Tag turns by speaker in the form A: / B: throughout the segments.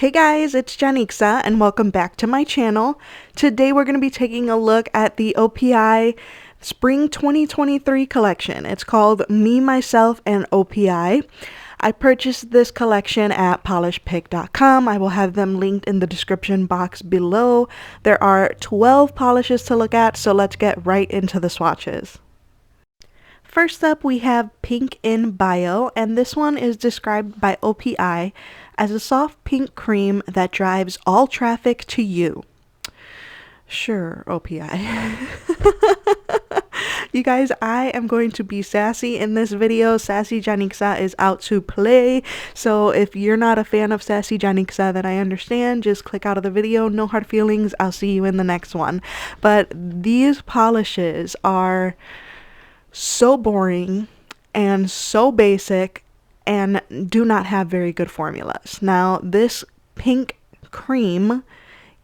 A: Hey guys, it's Janixa and welcome back to my channel. Today we're going to be taking a look at the OPI Spring 2023 collection. It's called Me, Myself, and OPI. I purchased this collection at polishpick.com. I will have them linked in the description box below. There are 12 polishes to look at, so let's get right into the swatches. First up, we have Pink in Bio, and this one is described by OPI as a soft pink cream that drives all traffic to you. Sure, OPI. You guys, I am going to be sassy in this video. Sassy Janixa is out to play. So if you're not a fan of Sassy Janixa, then I understand. Just click out of the video. No hard feelings. I'll see you in the next one. But these polishes are so boring and so basic and do not have very good formulas. Now, this pink cream,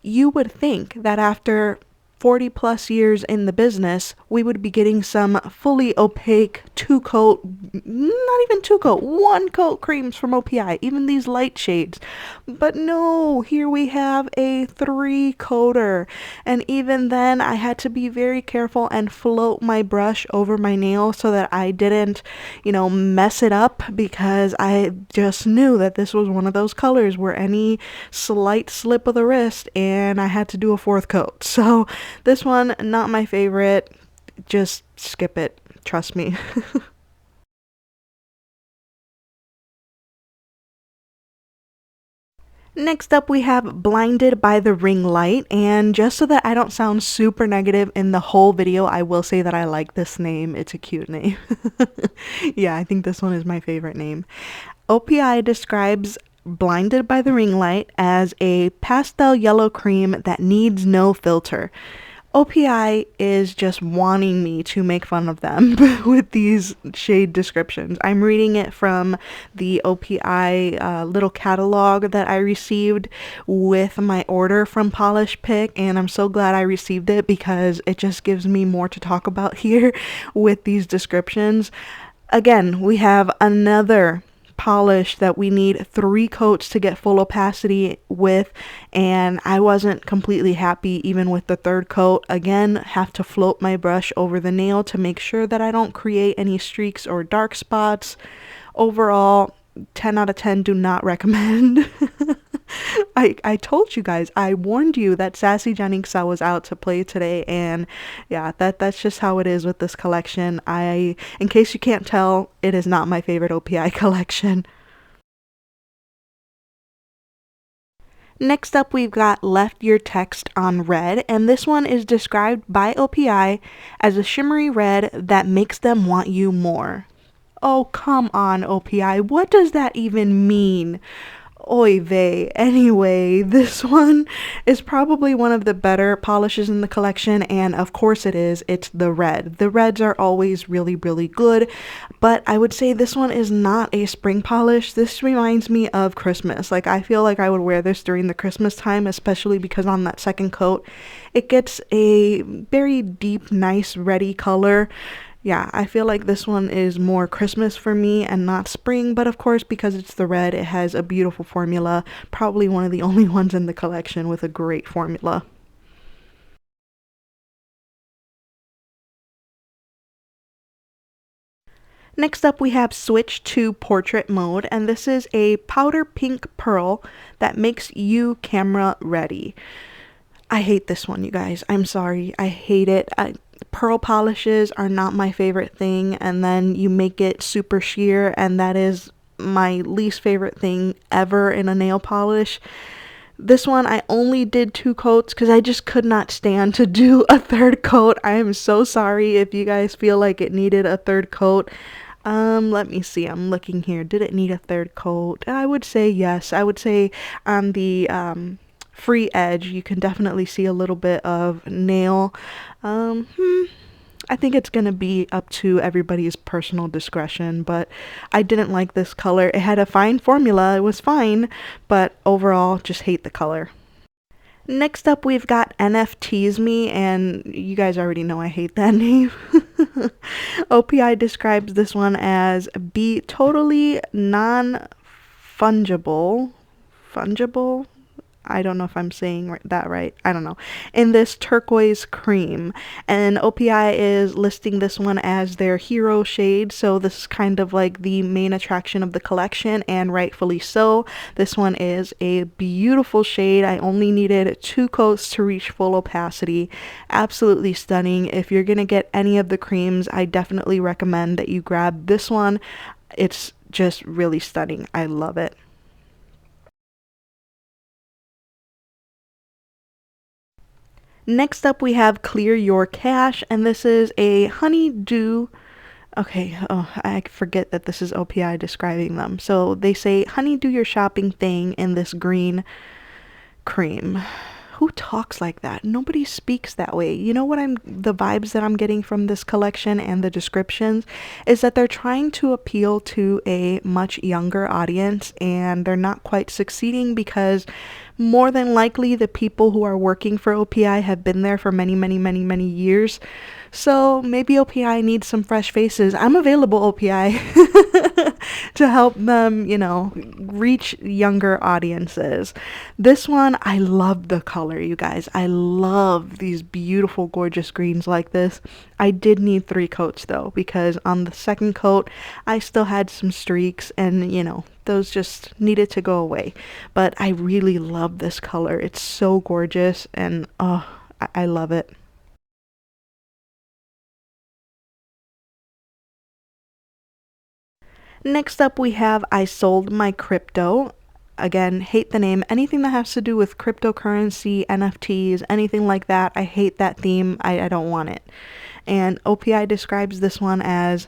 A: you would think that after 40 plus years in the business, we would be getting some fully opaque two-coat, not even two-coat, one-coat creams from OPI, even these light shades. But no, here we have a three-coater. And even then, I had to be very careful and float my brush over my nail so that I didn't, mess it up, because I just knew that this was one of those colors where any slight slip of the wrist and I had to do a fourth coat. So this one, not my favorite. Just skip it. Trust me. Next up, we have Blinded by the Ring Light, and just so that I don't sound super negative in the whole video, I will say that I like this name. It's a cute name. Yeah, I think this one is my favorite name. OPI describes Blinded by the Ring Light as a pastel yellow cream that needs no filter. OPI is just wanting me to make fun of them with these shade descriptions. I'm reading it from the OPI little catalog that I received with my order from Polish Pick, and I'm so glad I received it because it just gives me more to talk about here with these descriptions. Again, we have another polish that we need 3 coats to get full opacity with, and I wasn't completely happy even with the 3rd coat. Again, have to float my brush over the nail to make sure that I don't create any streaks or dark spots. Overall, 10 out of 10, do not recommend. I told you guys, I warned you that Sassy Janixa was out to play today, and yeah, that's just how it is with this collection. In case you can't tell, it is not my favorite OPI collection. Next up, we've got Left Your Text on Red, and this one is described by OPI as a shimmery red that makes them want you more. Oh, come on, OPI, what does that even mean? Oy vey. Anyway, this one is probably one of the better polishes in the collection, and of course it is. It's the red. The reds are always really, really good, but I would say this one is not a spring polish. This reminds me of Christmas. Like, I feel like I would wear this during the Christmas time, especially because on that 2nd coat, it gets a very deep, nice, reddy color. Yeah, I feel like this one is more Christmas for me and not spring, but of course, because it's the red, it has a beautiful formula. Probably one of the only ones in the collection with a great formula. Next up, we have Switch to Portrait Mode, and this is a powder pink pearl that makes you camera ready. I hate this one, you guys. I'm sorry. I hate it. Pearl polishes are not my favorite thing, and then you make it super sheer, and that is my least favorite thing ever in a nail polish. This one, I only did 2 coats because I just could not stand to do a 3rd coat. I am so sorry if you guys feel like it needed a 3rd coat. Let me see. I'm looking here. Did it need a 3rd coat? I would say yes. I would say on the free edge, you can definitely see a little bit of nail. I think it's gonna be up to everybody's personal discretion, but I didn't like this color. It had a fine formula, it was fine, but overall, just hate the color. Next up, we've got NFTease Me, and you guys already know I hate that name. OPI describes this one as be totally non-fungible fungible. I don't know if I'm saying that right. I don't know. In this turquoise cream. And OPI is listing this one as their hero shade. So this is kind of like the main attraction of the collection, and rightfully so. This one is a beautiful shade. I only needed 2 coats to reach full opacity. Absolutely stunning. If you're going to get any of the creams, I definitely recommend that you grab this one. It's just really stunning. I love it. Next up, we have Clear Your Cache, and this is a honeydew. Okay, oh, I forget that this is OPI describing them. So they say, honeydew your shopping thing in this green cream. Who talks like that? Nobody speaks that way. You know what the vibes that I'm getting from this collection and the descriptions is that they're trying to appeal to a much younger audience, and they're not quite succeeding because more than likely the people who are working for OPI have been there for many, many, many, many years. So maybe OPI needs some fresh faces. I'm available, OPI, to help them, you know, reach younger audiences. This one, I love the color, you guys. I love these beautiful, gorgeous greens like this. I did need 3 coats though, because on the second coat, I still had some streaks, and, you know, those just needed to go away. But I really love this color. It's so gorgeous, and oh, I love it. Next up, we have I Sold My Crypto. Again, hate the name. Anything that has to do with cryptocurrency, NFTs, anything like that, I hate that theme. I don't want it. And OPI describes this one as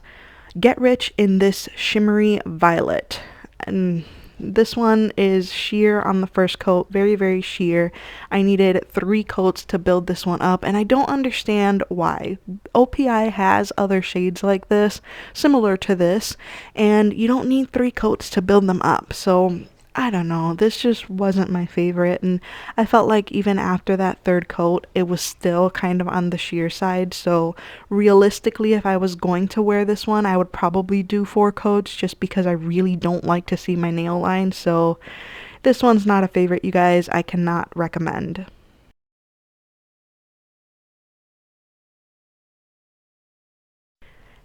A: get rich in this shimmery violet. And this one is sheer on the first coat, very, very sheer. I needed 3 coats to build this one up, and I don't understand why. OPI has other shades like this, similar to this, and you don't need 3 coats to build them up. So I don't know, this just wasn't my favorite, and I felt like even after that 3rd coat, it was still kind of on the sheer side. So realistically, if I was going to wear this one, I would probably do 4 coats just because I really don't like to see my nail line. So this one's not a favorite, you guys. I cannot recommend.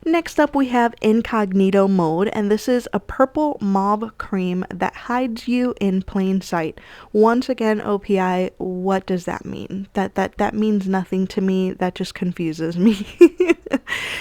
A: Next up, we have Incognito Mode, and this is a purple mauve cream that hides you in plain sight. Once again, OPI, what does that mean? That means nothing to me. That just confuses me.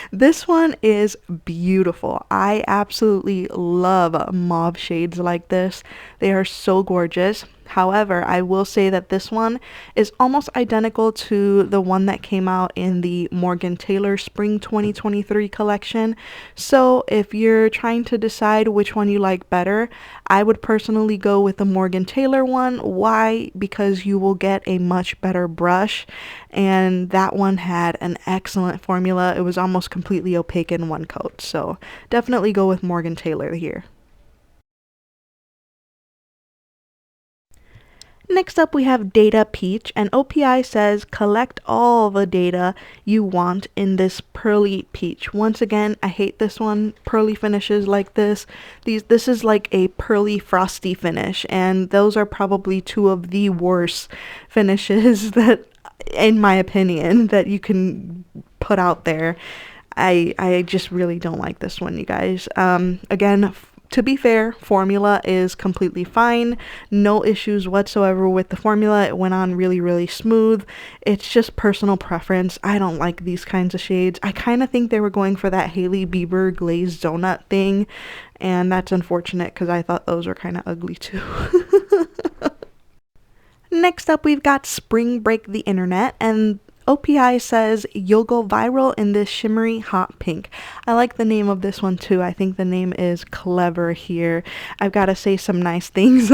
A: This one is beautiful. I absolutely love mauve shades like this. They are so gorgeous. However, I will say that this one is almost identical to the one that came out in the Morgan Taylor Spring 2023 collection. So if you're trying to decide which one you like better, I would personally go with the Morgan Taylor one. Why? Because you will get a much better brush, and that one had an excellent formula. It was almost completely opaque in one coat. So definitely go with Morgan Taylor here. Next up, we have Data Peach, and OPI says collect all the data you want in this pearly peach. Once again, I hate this one. Pearly finishes like this is like a pearly frosty finish, and those are probably 2 of the worst finishes that, in my opinion, that you can put out there. I just really don't like this one, you guys. Again, to be fair, formula is completely fine. No issues whatsoever with the formula. It went on really, really smooth. It's just personal preference. I don't like these kinds of shades. I kind of think they were going for that Hailey Bieber glazed donut thing, and that's unfortunate because I thought those were kind of ugly too. Next up, we've got Spring Break the Internet, and OPI says you'll go viral in this shimmery hot pink. I like the name of this one too. I think the name is clever here. I've got to say some nice things.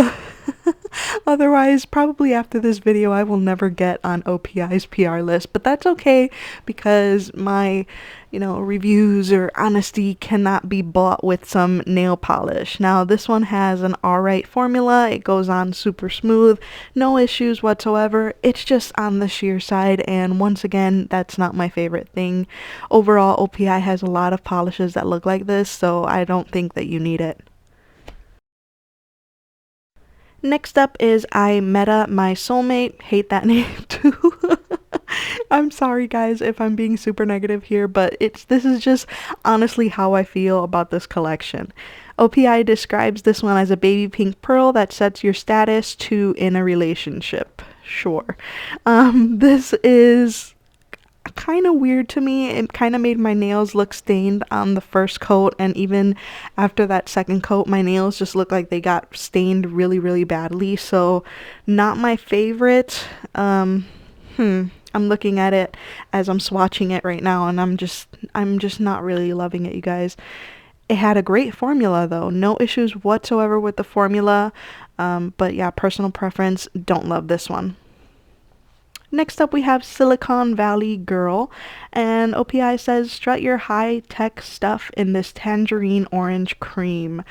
A: Otherwise, probably after this video, I will never get on OPI's PR list, but that's okay because my, reviews or honesty cannot be bought with some nail polish. Now, this one has an alright formula. It goes on super smooth. No issues whatsoever. It's just on the sheer side, and once again, that's not my favorite thing. Overall, OPI has a lot of polishes that look like this, so I don't think that you need it. Next up is I Meta My Soulmate. Hate that name too. I'm sorry guys if I'm being super negative here, but this is just honestly how I feel about this collection. OPI describes this one as a baby pink pearl that sets your status to in a relationship. Sure. This is kind of weird to me. It kind of made my nails look stained on the first coat, and even after that second coat my nails just look like they got stained really really badly, so not my favorite. I'm looking at it as I'm swatching it right now, and I'm just not really loving it, you guys. It had a great formula though, no issues whatsoever with the formula, but yeah, personal preference, don't love this one. Next up we have Silicon Valley Girl, and OPI says strut your high-tech stuff in this tangerine orange cream.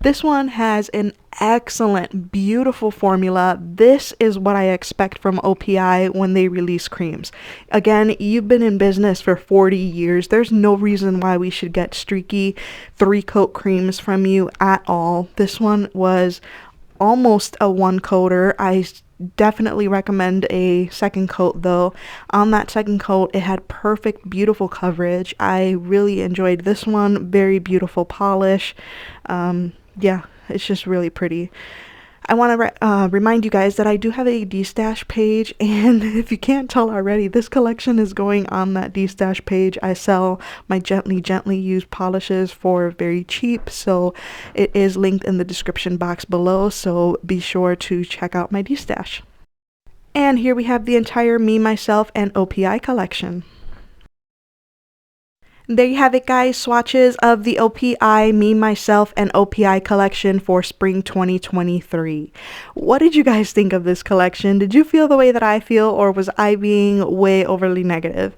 A: This one has an excellent, beautiful formula. This is what I expect from OPI when they release creams. Again, you've been in business for 40 years. There's no reason why we should get streaky 3-coat creams from you at all. This one was almost a 1-coater. I definitely recommend a second coat though. On that second coat it had perfect beautiful coverage. I really enjoyed this one. Very beautiful polish. Yeah, it's just really pretty. I want to remind you guys that I do have a D-Stash page, and if you can't tell already, this collection is going on that D-Stash page. I sell my gently used polishes for very cheap, so it is linked in the description box below, so be sure to check out my D-Stash. And here we have the entire Me, Myself, and OPI collection. There you have it guys, swatches of the OPI, Me, Myself, and OPI collection for spring 2023. What did you guys think of this collection? Did you feel the way that I feel, or was I being way overly negative?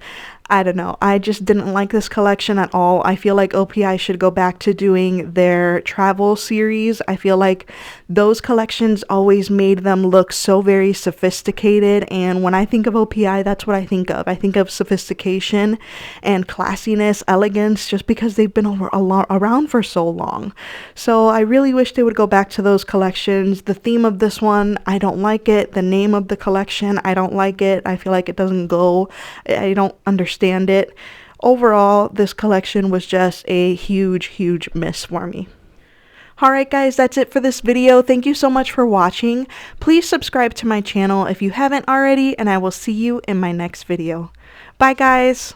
A: I don't know. I just didn't like this collection at all. I feel like OPI should go back to doing their travel series. I feel like those collections always made them look so very sophisticated, and when I think of OPI, that's what I think of. I think of sophistication and classiness, elegance, just because they've been around for so long. So I really wish they would go back to those collections. The theme of this one, I don't like it. The name of the collection, I don't like it. I feel like it doesn't go. I don't understand it. Overall, this collection was just a huge miss for me. Alright guys, that's it for this video. Thank you so much for watching. Please subscribe to my channel if you haven't already, and I will see you in my next video. Bye guys!